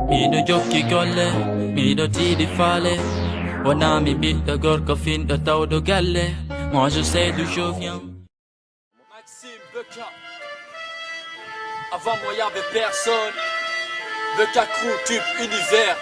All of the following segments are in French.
Mi do jokki golle, mi do tiidi faale. Wona mi ɓiɗɗo gorko finɗo tawdo galle. Moi je sais d'où je viens. Maxime Beka. Avant moi y'avait personne. Beka Crew, tube univers.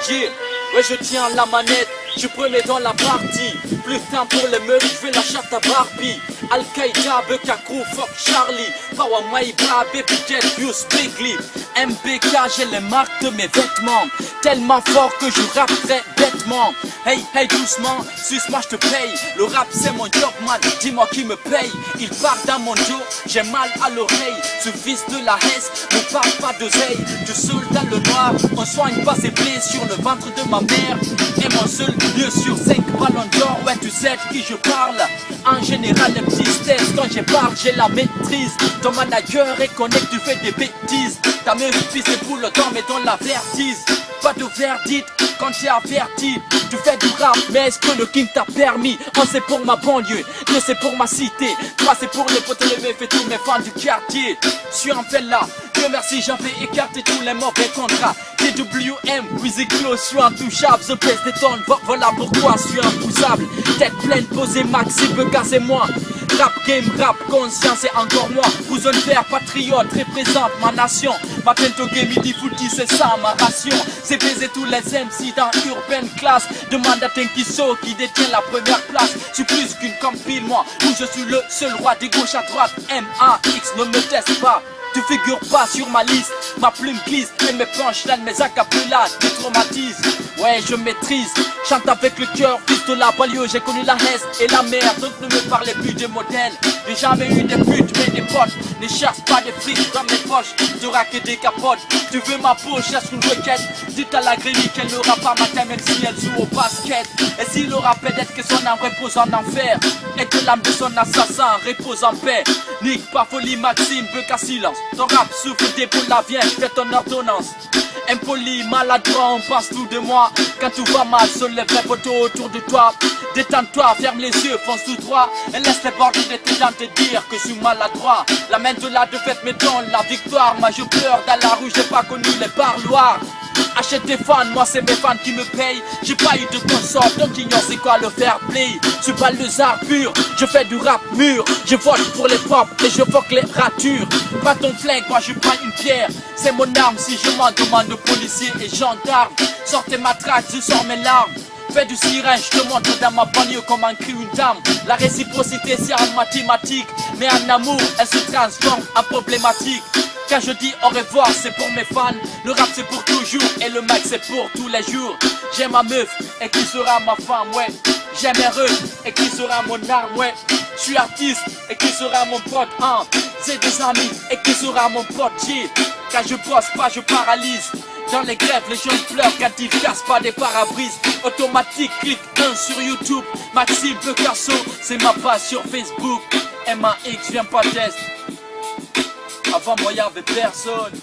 Yeah, ouais je tiens la manette. Je prenais dans la partie. Plus de temps pour les meufs, je vais la chatte à Barbie. Al-Qaïda, Beka Crew, fuck Charlie. Power Maïba, Baby Jet, Use Bigly. MBK, j'ai les marques de mes vêtements. Tellement fort que je rappe très bêtement. Hey, hey, doucement, suce-moi, je te paye. Le rap, c'est mon job, man, dis-moi qui me paye. Il part dans mon dos, j'ai mal à l'oreille. Ce fils de la Hesse ne parle pas d'oseille. Du seul dans le noir, on soigne pas ses plaies sur le ventre de ma mère. Et mon seul lieu sur 5 ballons d'or, ouais, tu sais de qui je parle. En général, les petits tests, quand je parle, j'ai la maîtrise. Ton manager reconnaît que tu fais des bêtises. Ta meuf pisse les boules dans mais dans la vertise. Pas de verdict quand t'es averti. Tu fais du rap, mais est-ce que le king t'a permis? Un c'est pour ma banlieue, deux c'est pour ma cité, trois c'est pour les potes, les meufs et tous mes fans du quartier. Je suis en fait là, Dieu merci j'avais écarté tous les mauvais contrats. TWM, musique close, je suis intouchable, je pèse des tonnes, voilà pourquoi je suis impoussable. Tête pleine, posée, Maxime Beka c'est moi. Rap game, rap conscience et encore moi. Cousin vert, patriote, représente ma nation. Ma pento game, midi footy, c'est ça ma ration. C'est baiser tous les MC dans Urban Class. Demande à Tenkiso qui détient la première place. Je suis plus qu'une compile moi, où je suis le seul roi des gauche à droite. M-A-X, ne me teste pas. Tu figures pas sur ma liste, ma plume glisse et mes punchlines, mes acapellas te traumatisent. Ouais, je maîtrise, chante avec le cœur, fils de la banlieue, j'ai connu la Hesse et la mer, donc ne me parlez plus de modèles. J'ai jamais eu des putes, mais des potes, ne cherche pas des frics dans mes poches, de raquer des capotes. Tu veux ma peau, cherche une requête, dites à la grille qu'elle n'aura pas matin même si elle joue au basket. Et si le rap peut-être que son âme repose en enfer, et que l'âme de son assassin repose en paix. Nique pas folie, Maxime Beka silence. Ton rap souffle des poules, la viens, je fais ton ordonnance. Impoli, maladroit, on pense tout de moi. Quand tout va mal, se lève les poteaux autour de toi. Détends-toi, ferme les yeux, fonce tout droit. Et laisse les bords de tes dents te dire que je suis maladroit. La main de la défaite me donne la victoire. Moi je pleure dans la rue, j'ai pas connu les parloirs. Achète des fans, moi c'est mes fans qui me payent. J'ai pas eu de consort, donc ignore c'est quoi le fair play. Je suis pas le zar pur, je fais du rap mûr. Je vote pour les propres et je foque les ratures. Pas ton flingue, moi je prends une pierre. C'est mon arme si je m'en demande aux policiers et gendarmes. Sortez ma traque, je sors mes larmes. Fais du sirène, je te montre dans ma banlieue comment écrit une dame. La réciprocité c'est en mathématiques, mais en amour elle se transforme en problématique. Quand je dis au revoir c'est pour mes fans. Le rap c'est pour toujours et le mic c'est pour tous les jours. J'ai ma meuf et qui sera ma femme, ouais. J'ai mes refs et qui sera mon arme, ouais. Je suis artiste et qui sera mon pote, hein. J'ai des amis et qui sera mon pote, yeah. Quand je bosse pas je paralyse. Dans les grèves, les gens pleurent quand ils cassent pas des pare-brises. Automatique, clique 1 sur YouTube. Maxime Beka, c'est ma page sur Facebook. MAX, viens pas test. Avant moi y'avait personne.